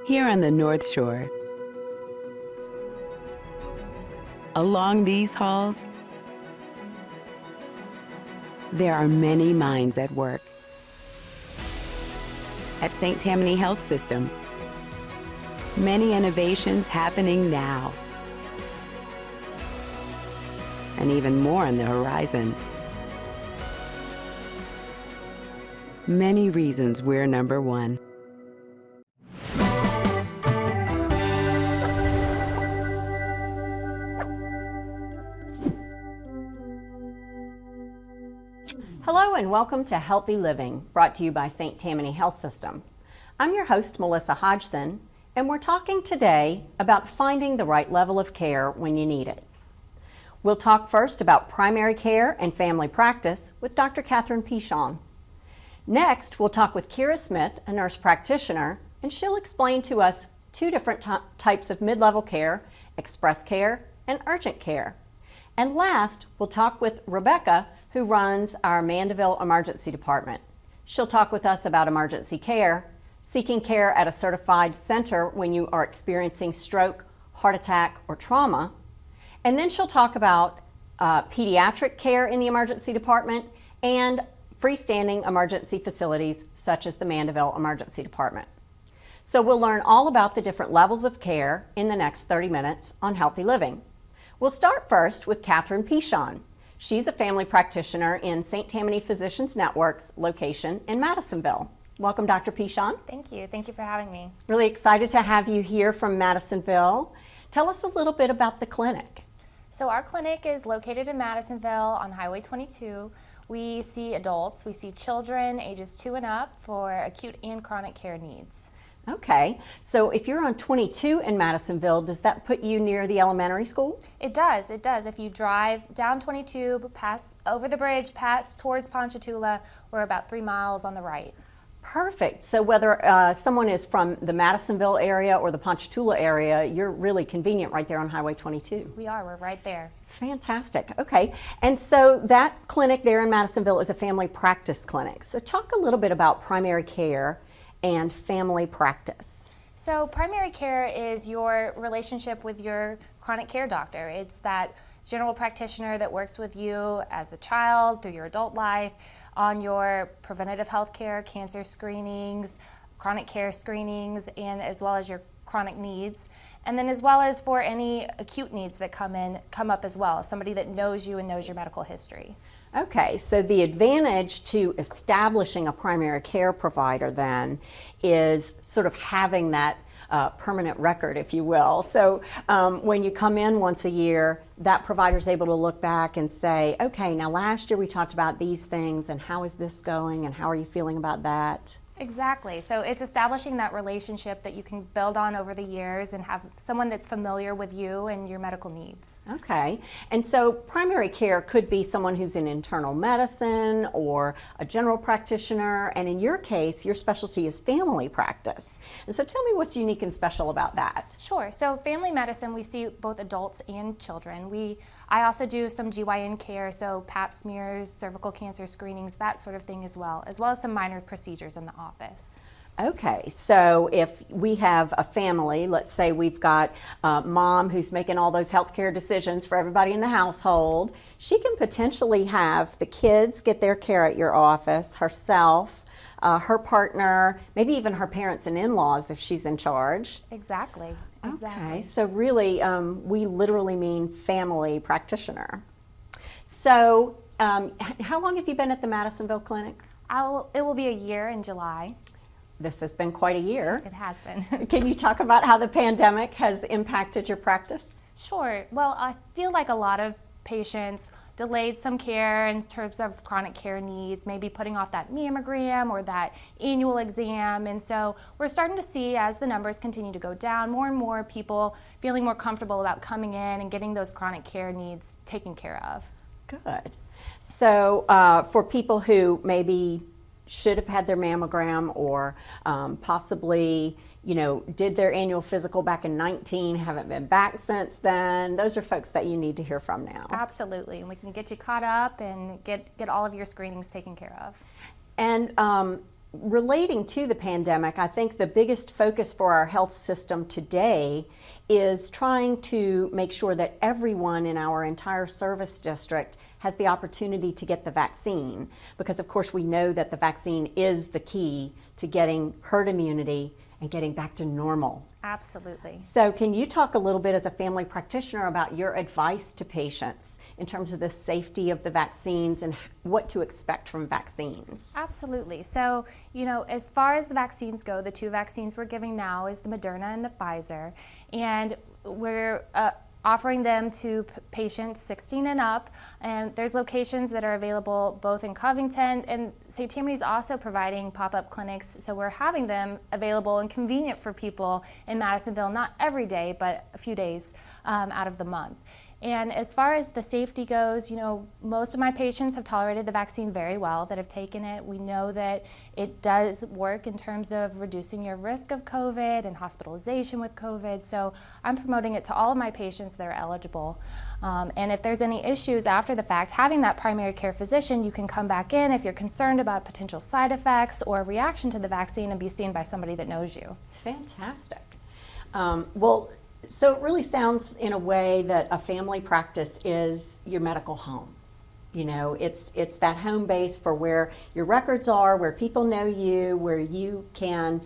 Here on the North Shore, along these halls, there are many minds at work. At St. Tammany Health System, many innovations happening now, and even more on the horizon. Many reasons we're number one. Hello and welcome to Healthy Living, brought to you by St. Tammany Health System. I'm your host, Melissa Hodgson, and we're talking today about finding the right level of care when you need it. We'll talk first about primary care and family practice with Dr. Catherine Pischon. Next, we'll talk with Kira Smith, a nurse practitioner, and she'll explain to us two different types of mid-level care, express care and urgent care. And last, we'll talk with Rebecca, who runs our Mandeville Emergency Department. She'll talk with us about emergency care, seeking care at a certified center when you are experiencing stroke, heart attack, or trauma. And then she'll talk about pediatric care in the emergency department and freestanding emergency facilities such as the Mandeville Emergency Department. So we'll learn all about the different levels of care in the next 30 minutes on Healthy Living. We'll start first with Catherine Pischon. She's a family practitioner in St. Tammany Physicians Network's location in Madisonville. Welcome, Dr. Pischon. Thank you. Thank you for having me. Really excited to have you here from Madisonville. Tell us a little bit about the clinic. So our clinic is located in Madisonville on Highway 22. We see adults, we see children ages 2 and up for acute and chronic care needs. Okay, so if you're on 22 in Madisonville, does that put you near the elementary school? It does, it does. If you drive down 22, pass over the bridge, pass towards Ponchatoula, we're about 3 miles on the right. Perfect. So whether someone is from the Madisonville area or the Ponchatoula area, you're really convenient right there on Highway 22. We're right there. Fantastic. Okay. And so that clinic there in Madisonville is a family practice clinic. So talk a little bit about primary care and family practice. So primary care is your relationship with your chronic care doctor. It's that general practitioner that works with you as a child through your adult life on your preventative health care, cancer screenings, chronic care screenings, and as well as your chronic needs. And then as well as for any acute needs that come up as well, somebody that knows you and knows your medical history. Okay, so the advantage to establishing a primary care provider then is sort of having that permanent record, if you will. So when you come in once a year, that provider is able to look back and say, okay, now last year we talked about these things, and how is this going, and how are you feeling about that? Exactly. So it's establishing that relationship that you can build on over the years and have someone that's familiar with you and your medical needs. Okay. And so primary care could be someone who's in internal medicine or a general practitioner. And in your case, your specialty is family practice. And so tell me what's unique and special about that. Sure. So family medicine, we see both adults and children. I also do some GYN care, so pap smears, cervical cancer screenings, that sort of thing as well as some minor procedures in the office. Okay, so if we have a family, let's say we've got mom who's making all those healthcare decisions for everybody in the household, she can potentially have the kids get their care at your office, herself, her partner, maybe even her parents and in-laws if she's in charge. Exactly. Okay, so really we literally mean family practitioner. So how long have you been at the Madisonville clinic? It will be a year in July. This has been quite a year. It has been. Can you talk about how the pandemic has impacted your practice? Sure. Well, I feel like a lot of patients delayed some care in terms of chronic care needs, maybe putting off that mammogram or that annual exam. And so we're starting to see, as the numbers continue to go down, more and more people feeling more comfortable about coming in and getting those chronic care needs taken care of. Good. So for people who maybe should have had their mammogram or possibly did their annual physical back in 19, haven't been back since then, those are folks that you need to hear from now. Absolutely, and we can get you caught up and get all of your screenings taken care of. And relating to the pandemic, I think the biggest focus for our health system today is trying to make sure that everyone in our entire service district has the opportunity to get the vaccine, because of course we know that the vaccine is the key to getting herd immunity and getting back to normal. Absolutely. So can you talk a little bit as a family practitioner about your advice to patients in terms of the safety of the vaccines and what to expect from vaccines? Absolutely. So, as far as the vaccines go, the two vaccines we're giving now is the Moderna and the Pfizer, and we're offering them to patients 16 and up, and there's locations that are available both in Covington, and St. Tammany's also providing pop-up clinics, so we're having them available and convenient for people in Madisonville, not every day, but a few days out of the month. And as far as the safety goes, most of my patients have tolerated the vaccine very well that have taken it. We know that it does work in terms of reducing your risk of COVID and hospitalization with COVID. So I'm promoting it to all of my patients that are eligible. And if there's any issues after the fact, having that primary care physician, you can come back in if you're concerned about potential side effects or reaction to the vaccine and be seen by somebody that knows you. Fantastic. So it really sounds in a way that a family practice is your medical home. It's that home base for where your records are, where people know you, where you can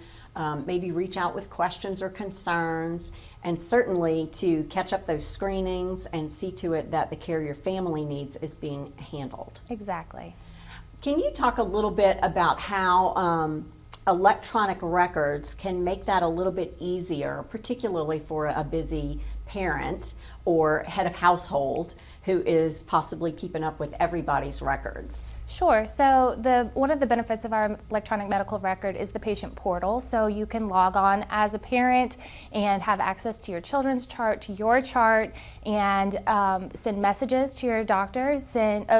maybe reach out with questions or concerns, and certainly to catch up those screenings and see to it that the care your family needs is being handled. Exactly. Can you talk a little bit about how electronic records can make that a little bit easier, particularly for a busy parent or head of household who is possibly keeping up with everybody's records? Sure. So one of the benefits of our electronic medical record is the patient portal. So you can log on as a parent and have access to your children's chart, to your chart, and send messages to your doctors,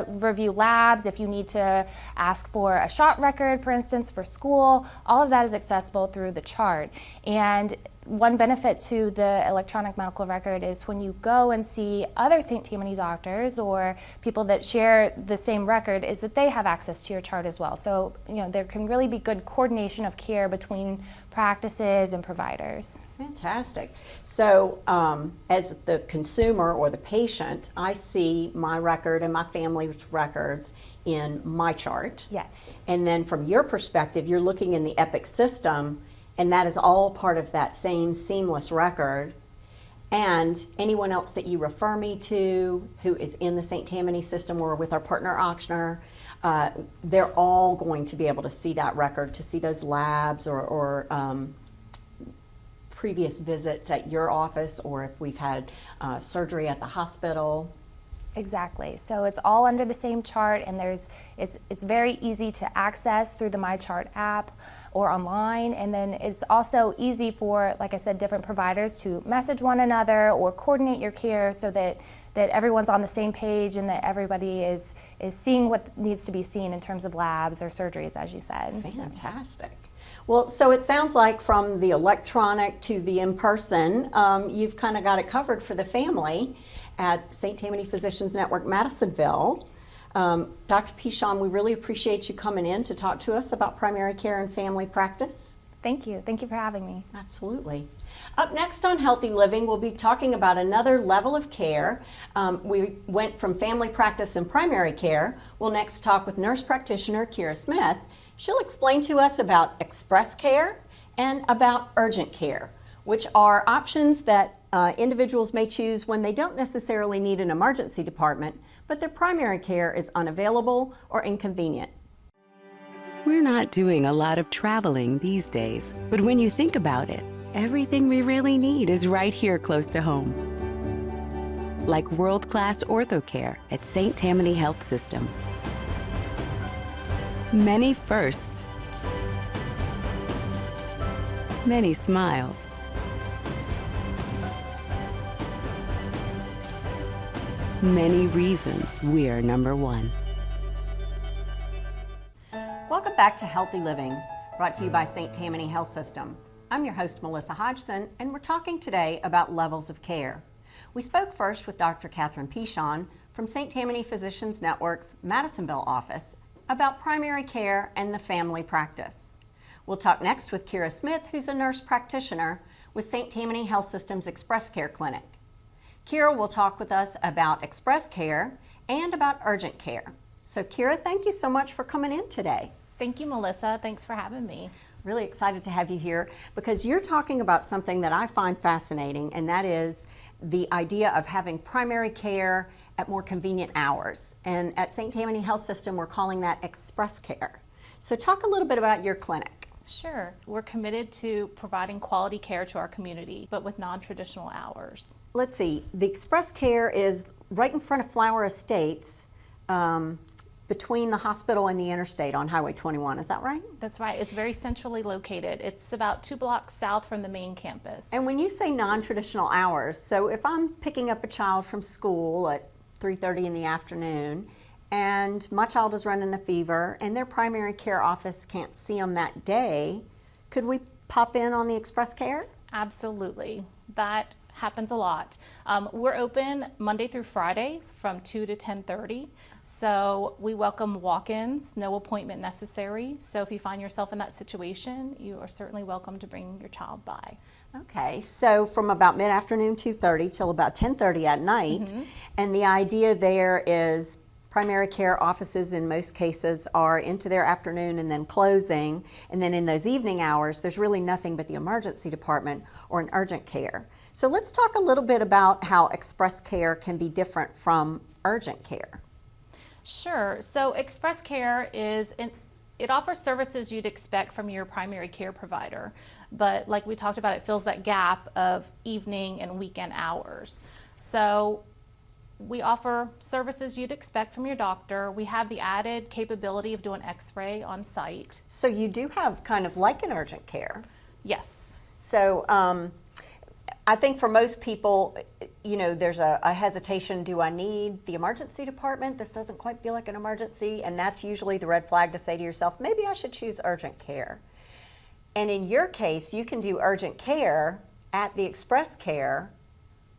review labs if you need to ask for a shot record, for instance, for school. All of that is accessible through the chart. And one benefit to the electronic medical record is when you go and see other St. Tammany doctors or people that share the same record is that they have access to your chart as well. So, there can really be good coordination of care between practices and providers. Fantastic. So, as the consumer or the patient, I see my record and my family's records in my chart. Yes. And then from your perspective, you're looking in the Epic system, and that is all part of that same seamless record. And anyone else that you refer me to who is in the St. Tammany system or with our partner auctioneer, they're all going to be able to see that record, to see those labs or previous visits at your office, or if we've had surgery at the hospital. Exactly. So it's all under the same chart, and it's very easy to access through the MyChart app or online. And then it's also easy for, like I said, different providers to message one another or coordinate your care so that everyone's on the same page and that everybody is seeing what needs to be seen in terms of labs or surgeries, as you said. Fantastic. Well, so it sounds like from the electronic to the in-person, you've kind of got it covered for the family at St. Tammany Physicians Network Madisonville. Dr. Pischon, we really appreciate you coming in to talk to us about primary care and family practice. Thank you. Thank you for having me. Absolutely. Up next on Healthy Living, we'll be talking about another level of care. We went from family practice and primary care. We'll next talk with nurse practitioner Kira Smith. She'll explain to us about express care and about urgent care, which are options that individuals may choose when they don't necessarily need an emergency department, but their primary care is unavailable or inconvenient. We're not doing a lot of traveling these days, but when you think about it, everything we really need is right here close to home. Like world-class ortho care at St. Tammany Health System. Many firsts, many smiles, many reasons we're number one. Welcome back to Healthy Living, brought to you by St. Tammany Health System. I'm your host, Melissa Hodgson, and we're talking today about levels of care. We spoke first with Dr. Catherine Pischon from St. Tammany Physicians Network's Madisonville office about primary care and the family practice. We'll talk next with Kira Smith, who's a nurse practitioner with St. Tammany Health System's Express Care Clinic. Kira will talk with us about Express Care and about urgent care. So Kira, thank you so much for coming in today. Thank you, Melissa. Thanks for having me. Really excited to have you here because you're talking about something that I find fascinating, and that is the idea of having primary care at more convenient hours. And at St. Tammany Health System, we're calling that Express Care. So talk a little bit about your clinic. Sure. We're committed to providing quality care to our community, but with non-traditional hours. Let's see, the Express Care is right in front of Flower Estates, between the hospital and the interstate on Highway 21, is that right? That's right. It's very centrally located. It's about 2 blocks south from the main campus. And when you say non-traditional hours, so if I'm picking up a child from school at 3:30 in the afternoon, and my child is running a fever, and their primary care office can't see them that day, could we pop in on the Express Care? Absolutely. That happens a lot. We're open Monday through Friday from 2 to 10:30. So we welcome walk-ins, no appointment necessary. So if you find yourself in that situation, you are certainly welcome to bring your child by. Okay, so from about mid-afternoon 2:30 till about 10:30 at night, and the idea there is primary care offices in most cases are into their afternoon and then closing, and then in those evening hours there's really nothing but the emergency department or an urgent care. So let's talk a little bit about how Express Care can be different from urgent care. Sure. So Express Care it offers services you'd expect from your primary care provider, but like we talked about, it fills that gap of evening and weekend hours. So we offer services you'd expect from your doctor. We have the added capability of doing x-ray on site. So you do have kind of like an urgent care. Yes. So I think for most people, you know, there's a hesitation, do I need the emergency department? This doesn't quite feel like an emergency, and that's usually the red flag to say to yourself, maybe I should choose urgent care. And in your case, you can do urgent care at the Express Care,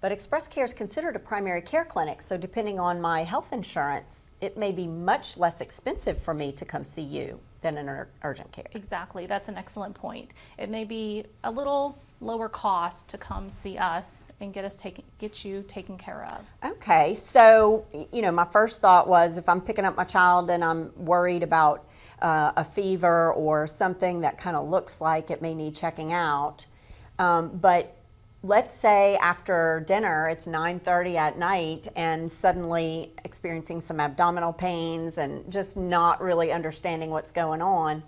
but Express Care is considered a primary care clinic, so depending on my health insurance, it may be much less expensive for me to come see you than an urgent care. Exactly. That's an excellent point. It may be a little lower cost to come see us and get you taken care of. Okay, so you know, my first thought was if I'm picking up my child and I'm worried about a fever or something that kind of looks like it may need checking out, but let's say after dinner it's 9:30 at night and suddenly experiencing some abdominal pains and just not really understanding what's going on,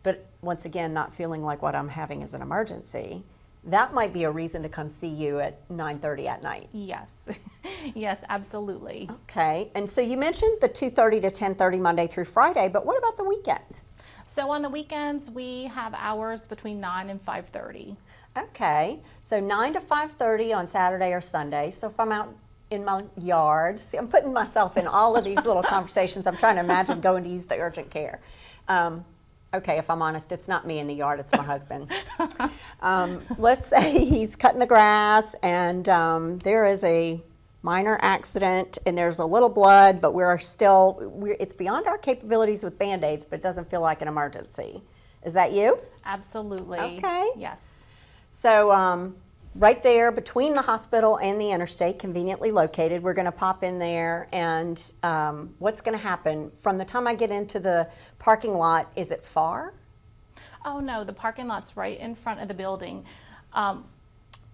but once again not feeling like what I'm having is an emergency. That might be a reason to come see you at 9:30 at night. Yes, yes, absolutely. Okay, and so you mentioned the 2:30 to 10:30 Monday through Friday, but what about the weekend? So on the weekends, we have hours between 9 and 5:30. Okay, so 9 to 5:30 on Saturday or Sunday. So if I'm out in my yard, see, I'm putting myself in all of these little conversations. I'm trying to imagine going to use the urgent care. Okay, if I'm honest, it's not me in the yard, it's my husband. Let's say he's cutting the grass and there is a minor accident and there's a little blood, but it's beyond our capabilities with Band-Aids, but it doesn't feel like an emergency. Is that you? Absolutely. Okay. Yes. So right there between the hospital and the interstate, conveniently located, we're going to pop in there, and what's going to happen from the time I get into the parking lot? Is it far? Oh no, the parking lot's right in front of the building.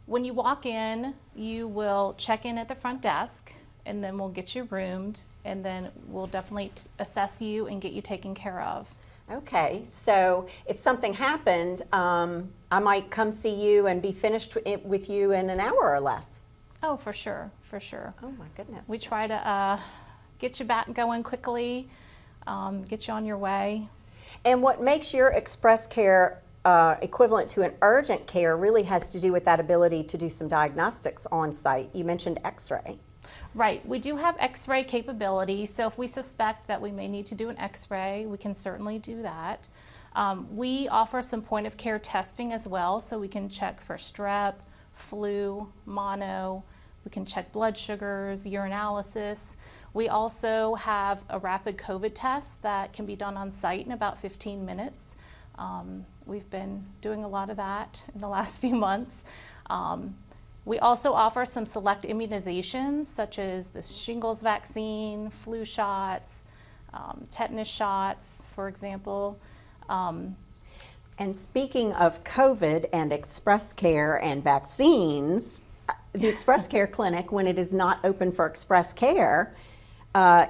When you walk in, you will check in at the front desk, and then we'll get you roomed, and then we'll definitely assess you and get you taken care of. Okay, so if something happened, I might come see you and be finished with you in an hour or less. Oh, for sure, for sure. Oh my goodness. We try to get you back going quickly, get you on your way. And what makes your Express Care equivalent to an urgent care really has to do with that ability to do some diagnostics on site. You mentioned x-ray. Right, we do have x-ray capability, so if we suspect that we may need to do an x-ray, we can certainly do that. We offer some point of care testing as well, so we can check for strep, flu, mono, we can check blood sugars, urinalysis. We also have a rapid COVID test that can be done on site in about 15 minutes. We've been doing a lot of that in the last few months. We also offer some select immunizations, such as the shingles vaccine, flu shots, tetanus shots, for example. And speaking of COVID and Express Care and vaccines, the Express Care Clinic, when it is not open for Express Care,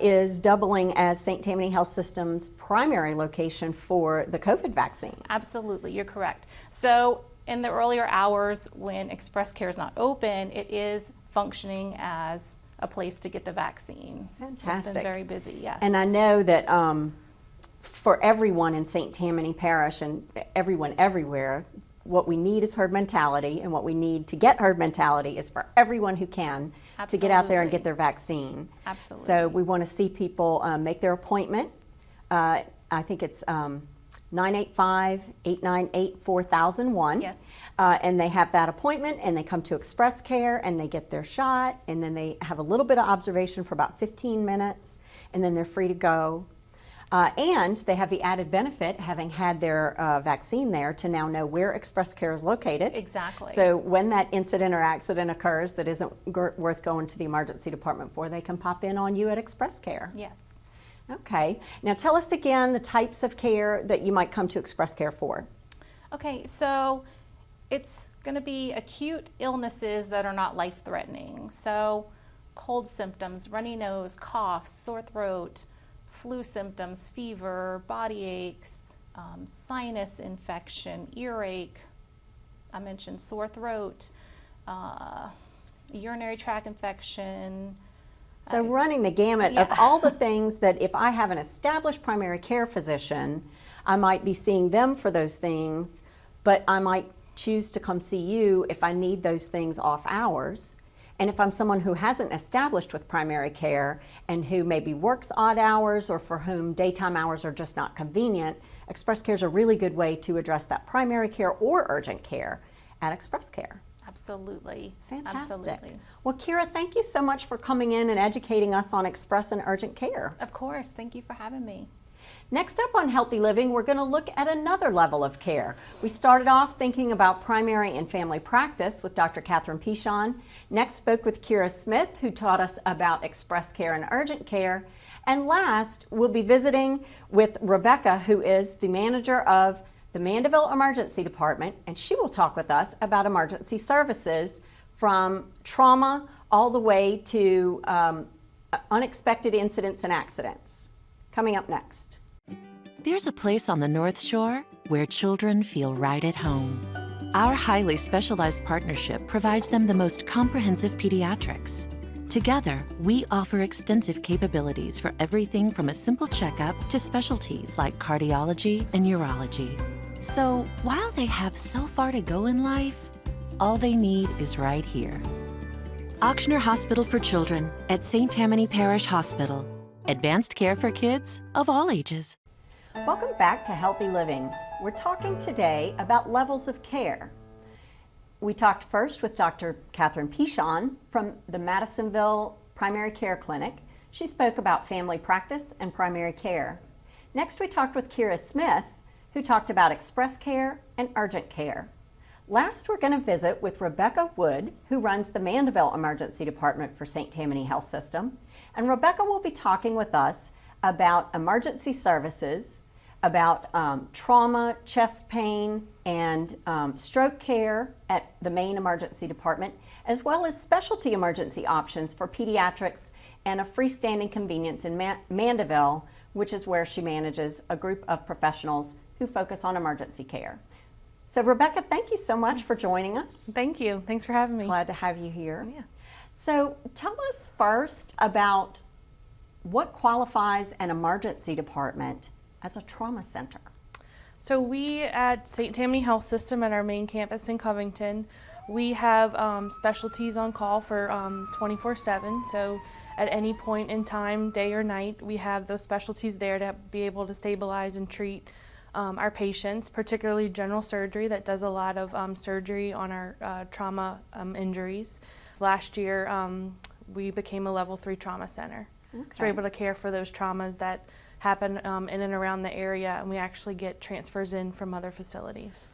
is doubling as St. Tammany Health System's primary location for the COVID vaccine. Absolutely, you're correct. So in the earlier hours when Express Care is not open, it is functioning as a place to get the vaccine. Fantastic. It's been very busy, yes. And I know that for everyone in St. Tammany Parish and everyone everywhere, what we need is herd mentality, and what we need to get herd mentality is for everyone who can to get out there and get their vaccine. Absolutely. So we want to see people make their appointment. I think it's 985-898-4001. Yes. And they have that appointment, and they come to Express Care, and they get their shot, and then they have a little bit of observation for about 15 minutes, and then they're free to go. And they have the added benefit, having had their vaccine there, to now know where Express Care is located. Exactly. So when that incident or accident occurs that isn't worth going to the emergency department for, they can pop in on you at Express Care. Yes. Okay. Now tell us again the types of care that you might come to Express Care for. Okay, so it's going to be acute illnesses that are not life-threatening. So cold symptoms, runny nose, cough, sore throat, flu symptoms, fever, body aches, sinus infection, earache, I mentioned sore throat, urinary tract infection. So running the gamut of all the things that if I have an established primary care physician, I might be seeing them for those things, but I might choose to come see you if I need those things off hours. And if I'm someone who hasn't established with primary care and who maybe works odd hours or for whom daytime hours are just not convenient, Express Care is a really good way to address that primary care or urgent care at Express Care. Absolutely. Fantastic. Absolutely. Well, Kira, thank you so much for coming in and educating us on Express and urgent care. Of course. Thank you for having me. Next up on Healthy Living, we're going to look at another level of care. We started off thinking about primary and family practice with Dr. Catherine Pischon. Next spoke with Kira Smith, who taught us about Express Care and urgent care. And last, we'll be visiting with Rebecca, who is the manager of the Mandeville Emergency Department, and she will talk with us about emergency services from trauma all the way to unexpected incidents and accidents. Coming up next. There's a place on the North Shore where children feel right at home. Our highly specialized partnership provides them the most comprehensive pediatrics. Together, we offer extensive capabilities for everything from a simple checkup to specialties like cardiology and urology. So while they have so far to go in life, all they need is right here. Auctioner Hospital for Children at St. Tammany Parish Hospital. Advanced care for kids of all ages. Welcome back to Healthy Living. We're talking today about levels of care. We talked first with Dr. Catherine Pischon from the Madisonville Primary Care Clinic. She spoke about family practice and primary care. Next, we talked with Kira Smith, who talked about Express Care and urgent care. Last, we're going to visit with Rebecca Wood, who runs the Mandeville Emergency Department for St. Tammany Health System. And Rebecca will be talking with us about emergency services, about trauma, chest pain, and stroke care at the main emergency department, as well as specialty emergency options for pediatrics and a freestanding convenience in Mandeville, which is where she manages a group of professionals who focus on emergency care. So Rebecca, thank you so much for joining us. Thank you. Thanks for having me. Glad to have you here. Yeah. So tell us first about what qualifies an emergency department as a trauma center. So we at St. Tammany Health System at our main campus in Covington, we have specialties on call for 24/7. So at any point in time, day or night, we have those specialties there to be able to stabilize and treat our patients, particularly general surgery that does a lot of surgery on our trauma injuries. Last year, we became a level 3 trauma center. Okay. So we're able to care for those traumas that happen in and around the area, and we actually get transfers in from other facilities.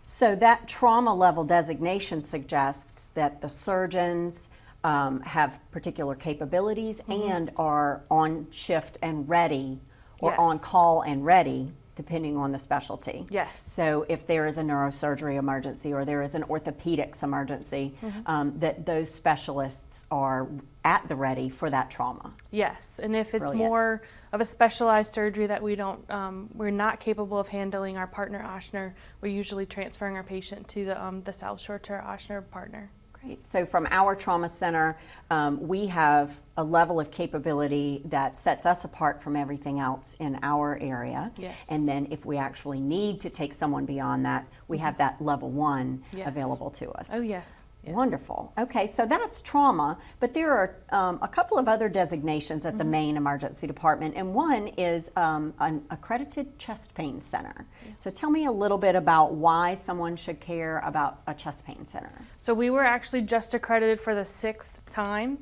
So that trauma level designation suggests that the surgeons have particular capabilities and are on shift and ready, or Yes. on call and ready, depending on the specialty. Yes. So if there is a neurosurgery emergency or there is an orthopedics emergency, that those specialists are at the ready for that trauma. Yes, and if it's Brilliant. more of a specialized surgery that we're not capable of handling, our partner Ochsner, we're usually transferring our patient to the South Shore to our Ochsner partner. Great. So from our trauma center, we have a level of capability that sets us apart from everything else in our area. Yes. And then if we actually need to take someone beyond that, we have that level 1 Yes. available to us. Oh yes. Yes. Wonderful. Okay, so that's trauma, but there are a couple of other designations at the main emergency department, and one is an accredited chest pain center. So tell me a little bit about why someone should care about a chest pain center. So we were actually just accredited for the 6th time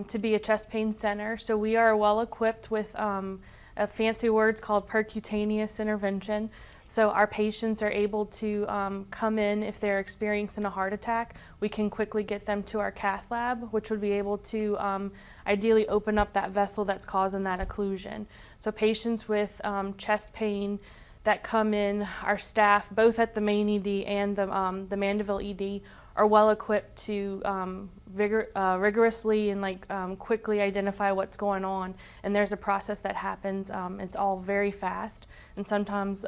to be a chest pain center. So we are well equipped with a fancy words called percutaneous intervention. So our patients are able to come in if they're experiencing a heart attack. We can quickly get them to our cath lab, which would be able to ideally open up that vessel that's causing that occlusion. So patients with chest pain that come in, our staff, both at the main ED and the Mandeville ED, are well equipped to rigorously and quickly identify what's going on. And there's a process that happens. It's all very fast, and sometimes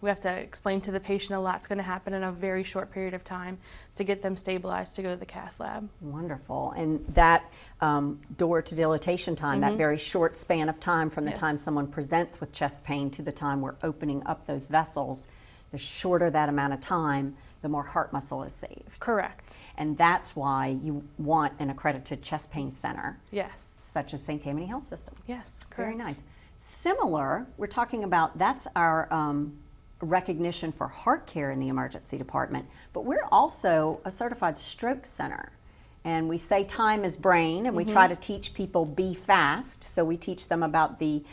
we have to explain to the patient a lot's going to happen in a very short period of time to get them stabilized to go to the cath lab. Wonderful. And that door to dilatation time, that very short span of time from the Yes. time someone presents with chest pain to the time we're opening up those vessels, the shorter that amount of time, the more heart muscle is saved. Correct. And that's why you want an accredited chest pain center, Yes. such as St. Tammany Health System. Yes. Correct. Very nice. Similar, we're talking about, that's our recognition for heart care in the emergency department, but we're also a certified stroke center. And we say time is brain, and we try to teach people be fast. So we teach them about the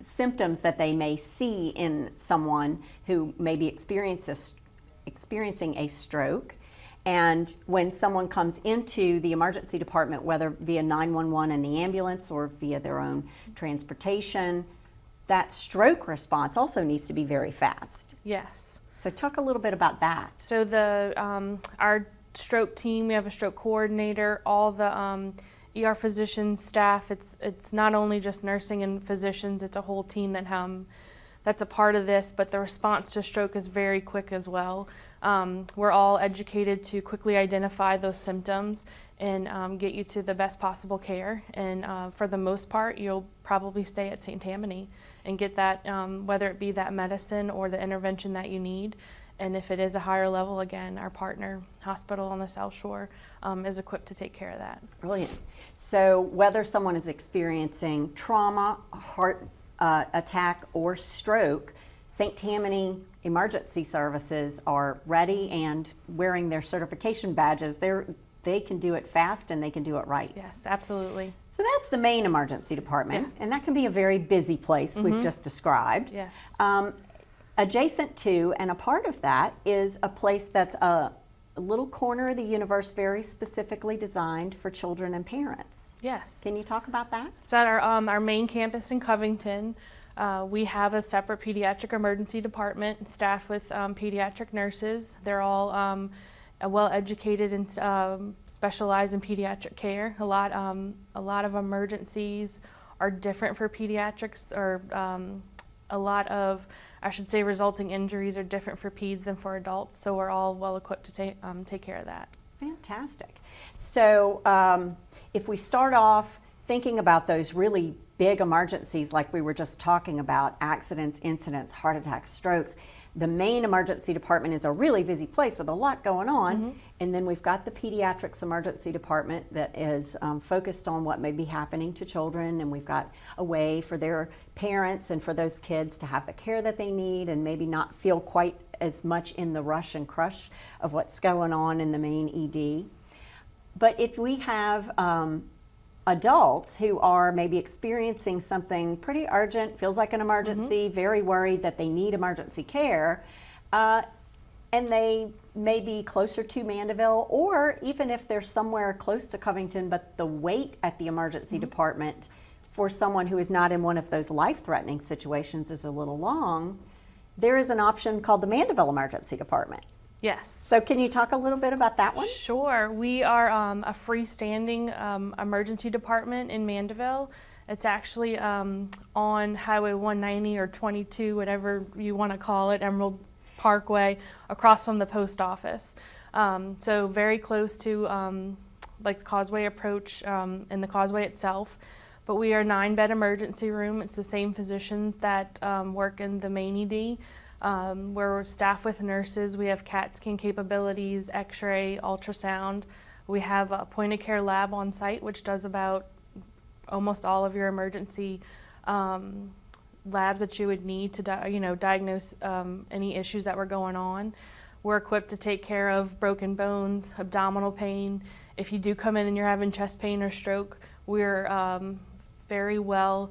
symptoms that they may see in someone who may be experiencing a stroke. And when someone comes into the emergency department, whether via 911 and the ambulance or via their own transportation, that stroke response also needs to be very fast. Yes. So talk a little bit about that. So our stroke team, we have a stroke coordinator, all the ER physicians, staff. It's not only just nursing and physicians, it's a whole team that's a part of this, but the response to stroke is very quick as well. We're all educated to quickly identify those symptoms and get you to the best possible care. And for the most part, you'll probably stay at St. Tammany and get that, whether it be that medicine or the intervention that you need. And if it is a higher level, again, our partner hospital on the South Shore is equipped to take care of that. Brilliant. So whether someone is experiencing trauma, heart attack, or stroke, St. Tammany Emergency Services are ready and wearing their certification badges. They can do it fast and they can do it right. Yes, absolutely. So that's the main emergency department, Yes. and that can be a very busy place we've just described. Yes. Adjacent to and a part of that is a place that's a little corner of the universe very specifically designed for children and parents. Yes. Can you talk about that? So at our main campus in Covington, we have a separate pediatric emergency department staffed with pediatric nurses. They're all well educated and specialize in pediatric care. A lot of emergencies are different for pediatrics, or a lot of, I should say, resulting injuries are different for peds than for adults. So we're all well equipped to take care of that. Fantastic. So if we start off thinking about those really big emergencies like we were just talking about, accidents, incidents, heart attacks, strokes, the main emergency department is a really busy place with a lot going on. And then we've got the pediatrics emergency department that is focused on what may be happening to children, and we've got a way for their parents and for those kids to have the care that they need and maybe not feel quite as much in the rush and crush of what's going on in the main ED. But if we have a adults who are maybe experiencing something pretty urgent, feels like an emergency, very worried that they need emergency care, and they may be closer to Mandeville, or even if they're somewhere close to Covington, but the wait at the emergency department for someone who is not in one of those life-threatening situations is a little long, there is an option called the Mandeville Emergency Department. Yes. So can you talk a little bit about that one? Sure. We are a freestanding emergency department in Mandeville. It's actually on Highway 190 or 22, whatever you want to call it, Emerald Parkway, across from the post office. So very close to like the Causeway approach and the Causeway itself. But we are a 9-bed emergency room. It's the same physicians that work in the main ED. We're staffed with nurses. We have CAT scan capabilities, x-ray, ultrasound. We have a point of care lab on site, which does about almost all of your emergency labs that you would need to diagnose any issues that were going on. We're equipped to take care of broken bones, abdominal pain. If you do come in and you're having chest pain or stroke, we're very well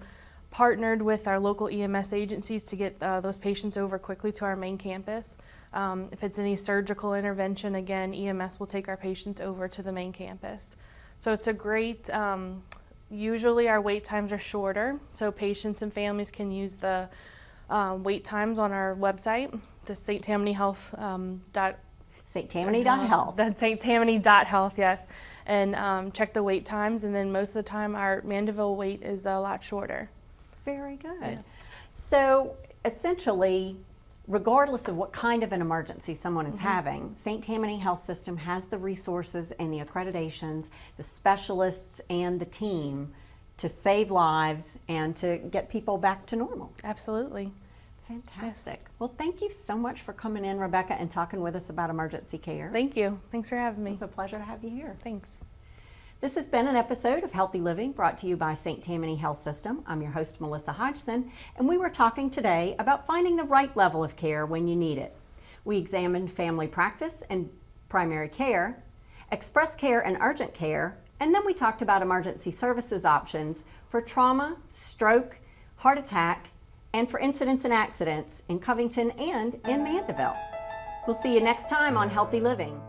partnered with our local EMS agencies to get those patients over quickly to our main campus. If it's any surgical intervention, again, EMS will take our patients over to the main campus. So it's a great, usually our wait times are shorter, so patients and families can use the wait times on our website, the St. Tammany Health StTammany.health. That's StTammany.health, yes. And check the wait times, and then most of the time our Mandeville wait is a lot shorter. Very good. Yes. So essentially, regardless of what kind of an emergency someone is having, St. Tammany Health System has the resources and the accreditations, the specialists and the team to save lives and to get people back to normal. Absolutely. Fantastic. Well, thank you so much for coming in, Rebecca, and talking with us about emergency care. Thank you. Thanks for having me. It's a pleasure to have you here. Thanks. This has been an episode of Healthy Living brought to you by St. Tammany Health System. I'm your host, Melissa Hodgson, and we were talking today about finding the right level of care when you need it. We examined family practice and primary care, express care and urgent care, and then we talked about emergency services options for trauma, stroke, heart attack, and for incidents and accidents in Covington and in Mandeville. We'll see you next time on Healthy Living.